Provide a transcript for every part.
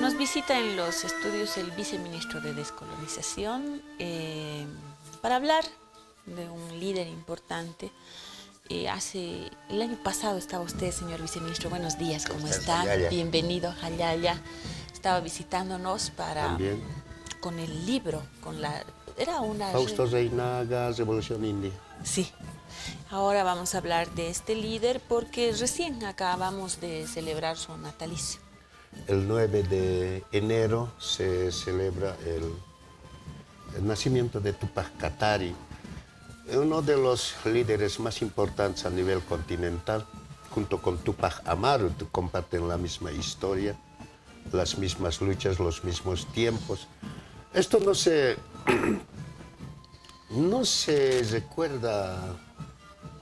Nos visita en los estudios el viceministro de Descolonización para hablar de un líder importante. El año pasado estaba usted, señor viceministro. Buenos días, ¿cómo está? Jayaya. Bienvenido, Jayaya. Estaba visitándonos También. con el libro, era una... Fausto Reinaga, Revolución India. Sí. Ahora vamos a hablar de este líder porque recién acabamos de celebrar su natalicio. El 9 de enero se celebra el nacimiento de Tupac Katari, uno de los líderes más importantes a nivel continental. Junto con Tupac Amaru comparten la misma historia, las mismas luchas, los mismos tiempos. Esto no se recuerda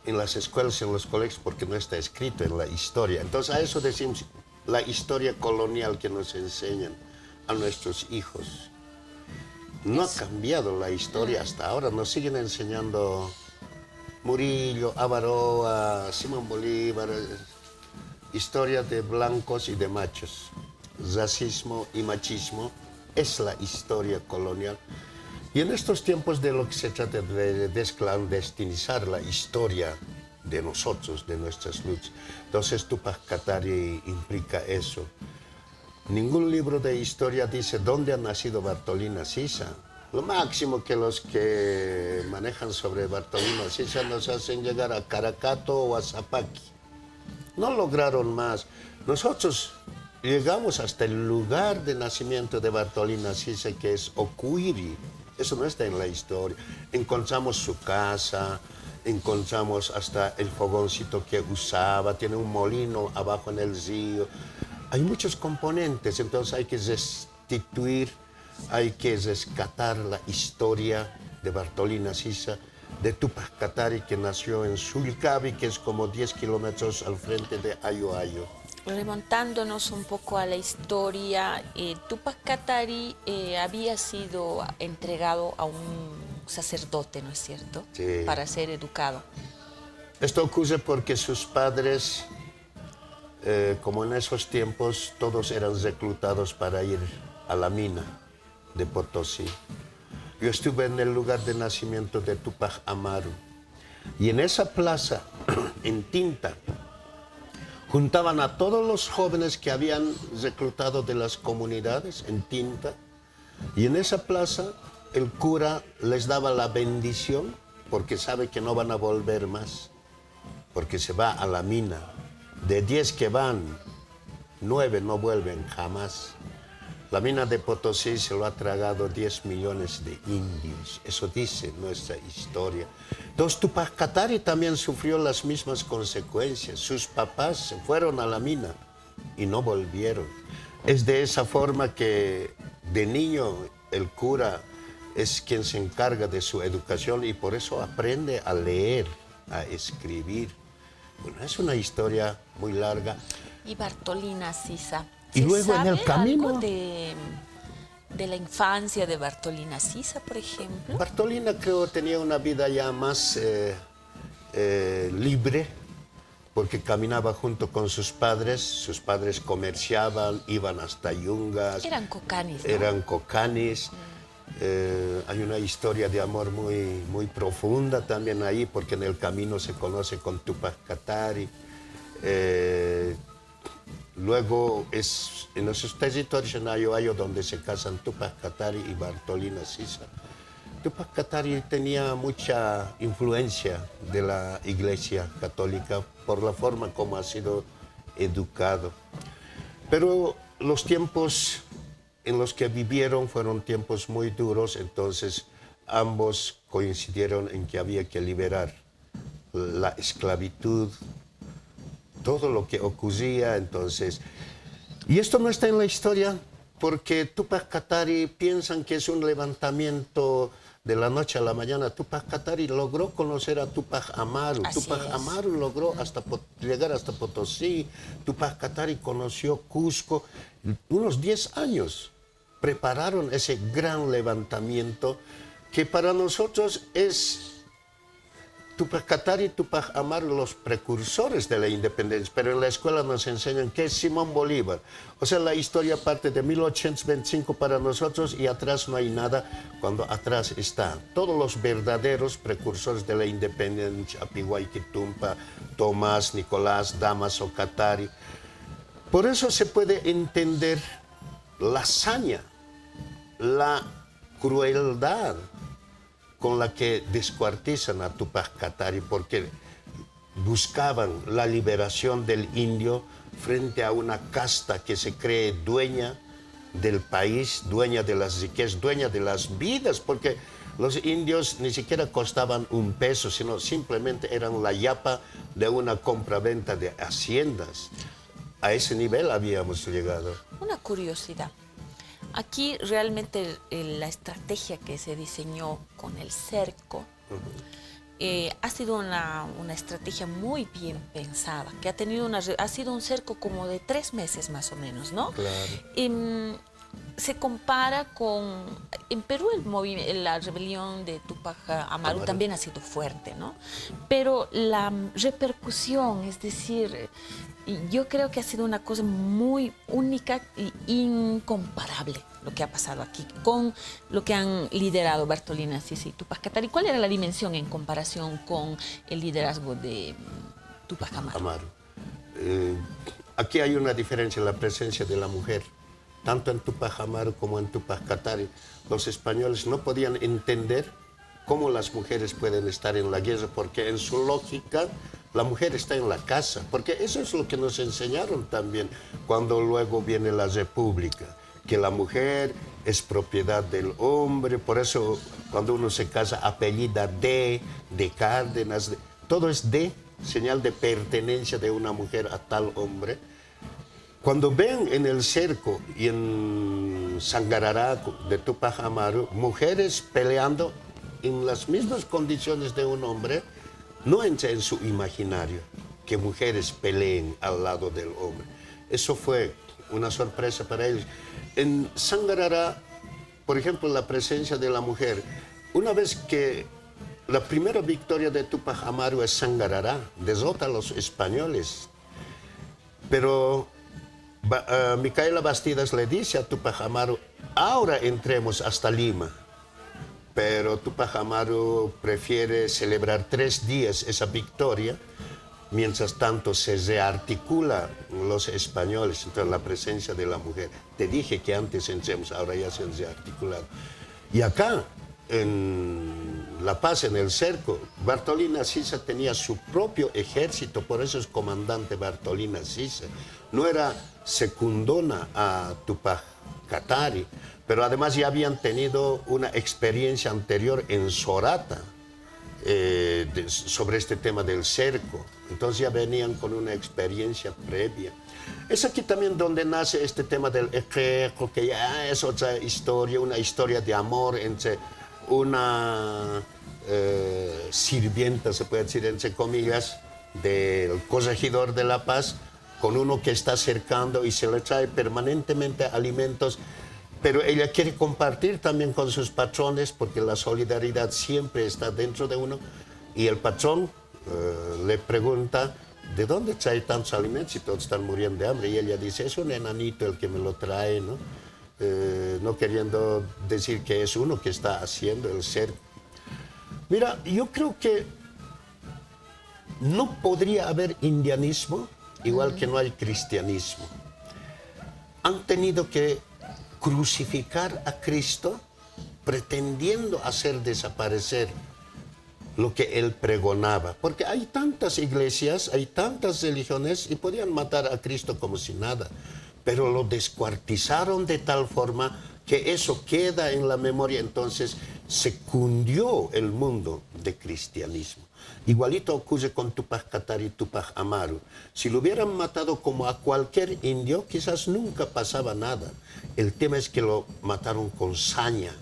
en las escuelas, en los colegios, porque no está escrito en la historia. Entonces a eso decimos la historia colonial que nos enseñan a nuestros hijos. No ha cambiado la historia hasta ahora, nos siguen enseñando Murillo, Avaroa, Simón Bolívar, historia de blancos y de machos. Racismo y machismo es la historia colonial. Y en estos tiempos de lo que se trata de desclandestinizar la historia de nosotros, de nuestras luchas. Entonces Tupac Katari implica eso. Ningún libro de historia dice dónde ha nacido Bartolina Sisa. Lo máximo que los que manejan sobre Bartolina Sisa nos hacen llegar a Caracato o a Zapaqui. No lograron más. Nosotros llegamos hasta el lugar de nacimiento de Bartolina Sisa, que es Ocuiri. Eso no está en la historia. Encontramos su casa, encontramos hasta el fogoncito que usaba, tiene un molino abajo en el río. Hay muchos componentes, entonces hay que restituir, hay que rescatar la historia de Bartolina Sisa, de Tupac Katari, que nació en Sulcavi, que es como 10 kilómetros al frente de Ayoayo. Remontándonos un poco a la historia, Tupac Katari había sido entregado a un sacerdote, ¿no es cierto? Sí. Para ser educado. Esto ocurre porque sus padres, como en esos tiempos, todos eran reclutados para ir a la mina de Potosí. Yo estuve en el lugar de nacimiento de Tupac Amaru. Y en esa plaza, en Tinta, juntaban a todos los jóvenes que habían reclutado de las comunidades en Tinta. Y en esa plaza el cura les daba la bendición porque sabe que no van a volver más, porque se va a la mina. De 10 que van, 9 no vuelven jamás. La mina de Potosí se lo ha tragado 10 millones de indios. Eso dice nuestra historia. Entonces Tupac Katari también sufrió las mismas consecuencias. Sus papás se fueron a la mina y no volvieron. Es de esa forma que de niño el cura es quien se encarga de su educación y por eso aprende a leer, a escribir. Bueno, es una historia muy larga. Y Bartolina Sisa. Y luego en el camino algo de la infancia de Bartolina Sisa, por ejemplo? Bartolina creo tenía una vida ya más libre, porque caminaba junto con sus padres comerciaban, iban hasta Yungas. Eran cocanis, ¿no? Eran cocanis. Hay una historia de amor muy, muy profunda también ahí, porque en el camino se conoce con Tupac Katari. Luego es en esos territorios en Ayoayo donde se casan Tupac Katari y Bartolina Sisa. Tupac Katari tenía mucha influencia de la Iglesia Católica por la forma como ha sido educado. Pero los tiempos en los que vivieron fueron tiempos muy duros, entonces ambos coincidieron en que había que liberar la esclavitud, todo lo que ocurría entonces. Y esto no está en la historia porque Tupac Katari piensan que es un levantamiento de la noche a la mañana. Tupac Katari logró conocer a Tupac Amaru. Tupac Amaru logró llegar hasta Potosí. Tupac Katari conoció Cusco. Unos 10 años prepararon ese gran levantamiento que para nosotros es Tupac Katari y Tupac Amaru, los precursores de la independencia, pero en la escuela nos enseñan que es Simón Bolívar. O sea, la historia parte de 1825 para nosotros y atrás no hay nada, cuando atrás está todos los verdaderos precursores de la independencia, Apiguayquitumpa, Tomás, Nicolás, Damaso, Katari. Por eso se puede entender la hazaña, la crueldad con la que descuartizan a Tupac Katari, porque buscaban la liberación del indio frente a una casta que se cree dueña del país, dueña de las riquezas, dueña de las vidas, porque los indios ni siquiera costaban un peso, sino simplemente eran la yapa de una compraventa de haciendas. A ese nivel habíamos llegado. Una curiosidad. Aquí realmente la estrategia que se diseñó con el cerco ha sido una estrategia muy bien pensada, que ha tenido ha sido un cerco como de 3 meses más o menos, ¿no? Claro. Se compara con... En Perú la rebelión de Tupac Amaru también ha sido fuerte, ¿no? Pero la repercusión, es decir, yo creo que ha sido una cosa muy única e incomparable lo que ha pasado aquí con lo que han liderado Bartolina Sisa y Tupac Katari. ¿Cuál era la dimensión en comparación con el liderazgo de Tupac Amaru? Aquí hay una diferencia en la presencia de la mujer. Tanto en Tupac Amaru como en Tupac Katari, los españoles no podían entender cómo las mujeres pueden estar en la guerra, porque en su lógica la mujer está en la casa, porque eso es lo que nos enseñaron también cuando luego viene la república, que la mujer es propiedad del hombre, por eso cuando uno se casa apellida de Cárdenas, todo es de, señal de pertenencia de una mujer a tal hombre. Cuando ven en el cerco y en Sangarará de Tupac Amaru, mujeres peleando en las mismas condiciones de un hombre, no entra en su imaginario que mujeres peleen al lado del hombre. Eso fue una sorpresa para ellos. En Sangarará, por ejemplo, la presencia de la mujer, una vez que la primera victoria de Tupac Amaru es Sangarará, derrota a los españoles, pero Micaela Bastidas le dice a Tupac Amaru, ahora entremos hasta Lima, pero Tupac Amaru prefiere celebrar 3 días esa victoria, mientras tanto se rearticula los españoles, entonces la presencia de la mujer. Te dije que antes entremos, ahora ya se han rearticulado. Y acá, en La Paz, en el cerco, Bartolina Sisa tenía su propio ejército, por eso es comandante Bartolina Sisa. No era secundona a Tupac Katari, pero además ya habían tenido una experiencia anterior en Sorata sobre este tema del cerco. Entonces ya venían con una experiencia previa. Es aquí también donde nace este tema del ejeco, que ya es otra historia, una historia de amor entre una sirvienta, se puede decir entre comillas, del corregidor de La Paz, con uno que está cercando y se le trae permanentemente alimentos, pero ella quiere compartir también con sus patrones, porque la solidaridad siempre está dentro de uno, y el patrón le pregunta, ¿de dónde trae tantos alimentos si todos están muriendo de hambre? Y ella dice, es un enanito el que me lo trae, ¿no? No queriendo decir que es uno que está haciendo el cerco. Mira, yo creo que no podría haber indianismo igual que no hay cristianismo. Han tenido que crucificar a Cristo pretendiendo hacer desaparecer lo que él pregonaba. Porque hay tantas iglesias, hay tantas religiones y podían matar a Cristo como si nada. Pero lo descuartizaron de tal forma que eso queda en la memoria. Entonces se cundió el mundo de cristianismo. Igualito ocurre con Tupac Katari y Tupac Amaru. Si lo hubieran matado como a cualquier indio, quizás nunca pasaba nada. El tema es que lo mataron con saña.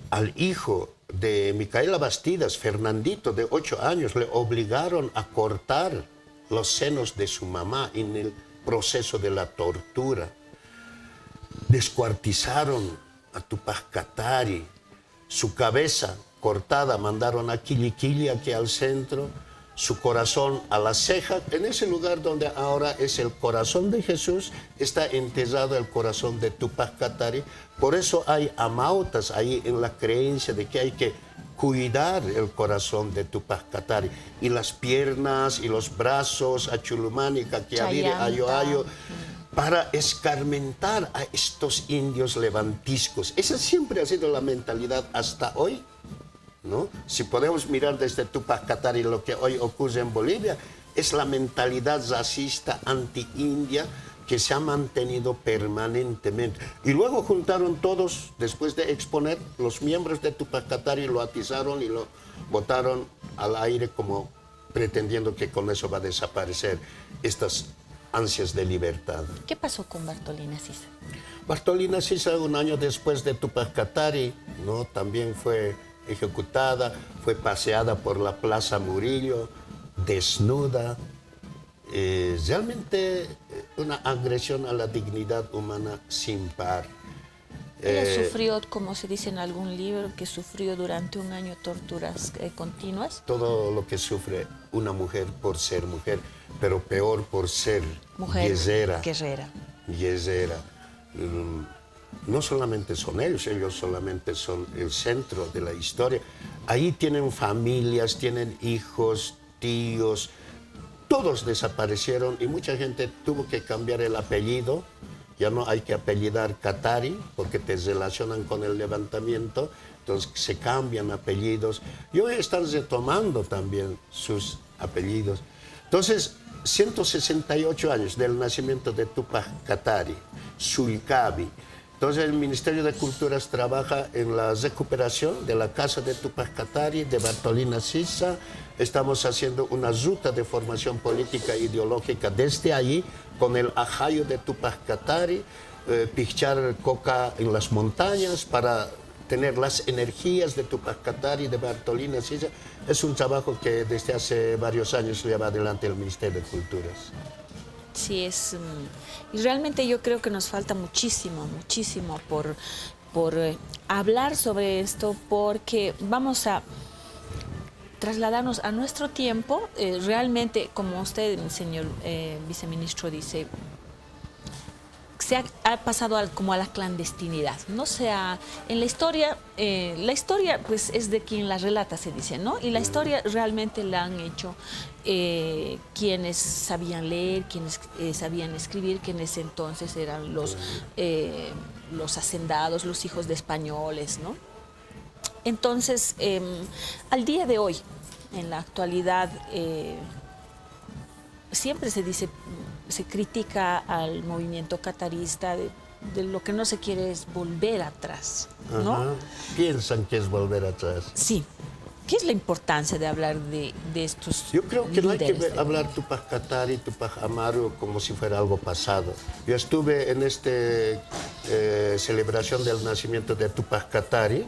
Al hijo de Micaela Bastidas, Fernandito, de 8 años, le obligaron a cortar los senos de su mamá en el proceso de la tortura. Descuartizaron a Tupac Katari. su cabeza cortada, mandaron a Quiliquili, aquí al centro, su corazón a la ceja. En ese lugar donde ahora es el corazón de Jesús, está enterrado el corazón de Tupac Katari. Por eso hay amautas ahí en la creencia de que hay que cuidar el corazón de Tupac Katari. Y las piernas y los brazos, Achulumani, Caquiaviri, Ayo, para escarmentar a estos indios levantiscos. Esa siempre ha sido la mentalidad hasta hoy, ¿no? Si podemos mirar desde Tupac Katari lo que hoy ocurre en Bolivia, es la mentalidad racista anti-india que se ha mantenido permanentemente. Y luego juntaron todos, después de exponer, los miembros de Tupac Katari lo atizaron y lo botaron al aire como pretendiendo que con eso va a desaparecer estas ansias de libertad. ¿Qué pasó con Bartolina Sisa? Bartolina Sisa, un año después de Tupac Katari, ¿no? También fue ejecutada, fue paseada por la Plaza Murillo, desnuda. Realmente una agresión a la dignidad humana sin par. Ella sufrió, como se dice en algún libro, que sufrió durante un año torturas continuas. Todo lo que sufre una mujer por ser mujer, pero peor por ser mujer guerrera. No solamente son ellos solamente son el centro de la historia. Ahí tienen familias, tienen hijos, tíos, todos desaparecieron y mucha gente tuvo que cambiar el apellido. Ya no hay que apellidar Katari porque te relacionan con el levantamiento, entonces se cambian apellidos. Y hoy están retomando también sus apellidos. Entonces, 168 años del nacimiento de Tupac Katari, Sulcabi. Entonces el Ministerio de Culturas trabaja en la recuperación de la casa de Tupac Katari, de Bartolina Sisa. Estamos haciendo una ruta de formación política e ideológica desde allí, con el ajayo de Tupac Katari, pichar coca en las montañas para tener las energías de Tupac Katari, de Bartolina Sisa. Es un trabajo que desde hace varios años lleva adelante el Ministerio de Culturas. Sí, y realmente yo creo que nos falta muchísimo por hablar sobre esto, porque vamos a trasladarnos a nuestro tiempo. Realmente, como usted, señor viceministro, dice, se ha pasado como a la clandestinidad, ¿no? O sea, en la historia pues es de quien la relata, se dice, ¿no? Y la historia realmente la han hecho quienes sabían leer, quienes sabían escribir, que en ese entonces eran los hacendados, los hijos de españoles, ¿no? Entonces, al día de hoy, en la actualidad, siempre se dice, se critica al movimiento catarista de lo que no se quiere es volver atrás, ¿no? Ajá. Piensan que es volver atrás. Sí. ¿Qué es la importancia de hablar de estos Yo creo que no hay que líderes hablar Tupac Katari, Tupac Amaru como si fuera algo pasado. Yo estuve en esta celebración del nacimiento de Tupac Katari,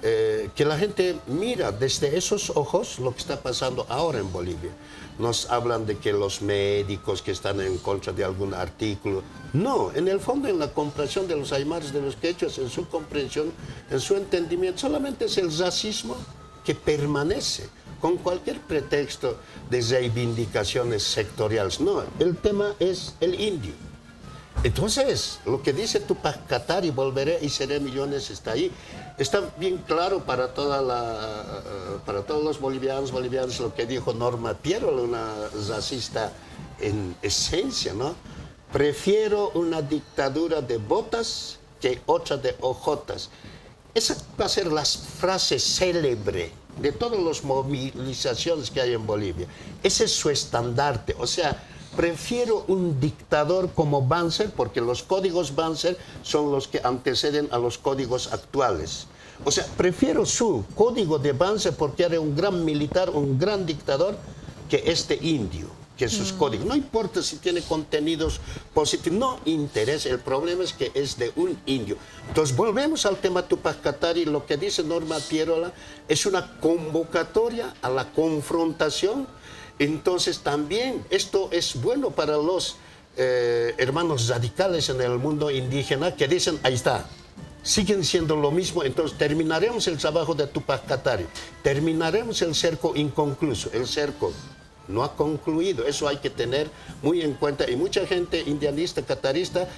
que la gente mira desde esos ojos lo que está pasando ahora en Bolivia. Nos hablan de que los médicos que están en contra de algún artículo. No, en el fondo, en la comprensión de los aymaras, de los quechuas, en su comprensión, en su entendimiento, solamente es el racismo que permanece con cualquier pretexto de reivindicaciones sectoriales. No, el tema es el indio. Entonces, lo que dice Tupac Katari, volveré y seré millones, está ahí. Está bien claro para todos los bolivianos, lo que dijo Norma Piero, una racista en esencia, ¿no? Prefiero una dictadura de botas que otra de ojotas. Esa va a ser la frase célebre de todas las movilizaciones que hay en Bolivia. Ese es su estandarte. O sea, prefiero un dictador como Banzer, porque los códigos Banzer son los que anteceden a los códigos actuales. O sea, prefiero su código de Banzer porque era un gran militar, un gran dictador, que este indio, que sus códigos. No importa si tiene contenidos positivos, no interesa. El problema es que es de un indio. Entonces, volvemos al tema Tupac Katari. Lo que dice Norma Pierola es una convocatoria a la confrontación. Entonces, también esto es bueno para los hermanos radicales en el mundo indígena que dicen, ahí está, siguen siendo lo mismo, entonces terminaremos el trabajo de Tupac Katari, terminaremos el cerco inconcluso, el cerco no ha concluido, eso hay que tener muy en cuenta, y mucha gente indianista, catarista,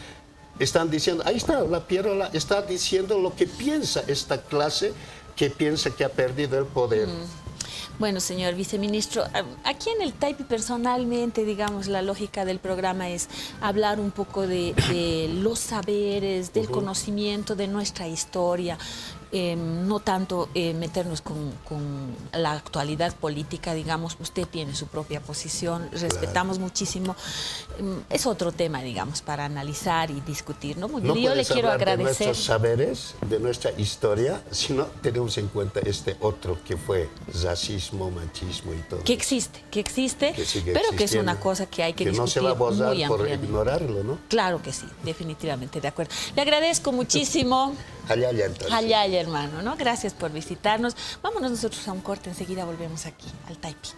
están diciendo, ahí está, la Pierola está diciendo lo que piensa esta clase, que piensa que ha perdido el poder. Bueno, señor viceministro, aquí en el Taipi personalmente, digamos, la lógica del programa es hablar un poco de los saberes, del conocimiento de nuestra historia, no tanto meternos con la actualidad política, digamos. Usted tiene su propia posición, respetamos muchísimo. Es otro tema, digamos, para analizar y discutir, ¿no? No yo le quiero hablar agradecer. de nuestros saberes, de nuestra historia, sino tenemos en cuenta este otro que fue racismo, machismo y todo. Que existe, que sigue pero que es existiendo, una cosa que hay que discutir no se va a borrar muy por ampliamente. ignorarlo, ¿no? Claro que sí, definitivamente, de acuerdo. Le agradezco muchísimo. Allá, entonces. Allá, hermano, ¿no? Gracias por visitarnos. Vámonos nosotros a un corte, enseguida volvemos aquí, al Taipi.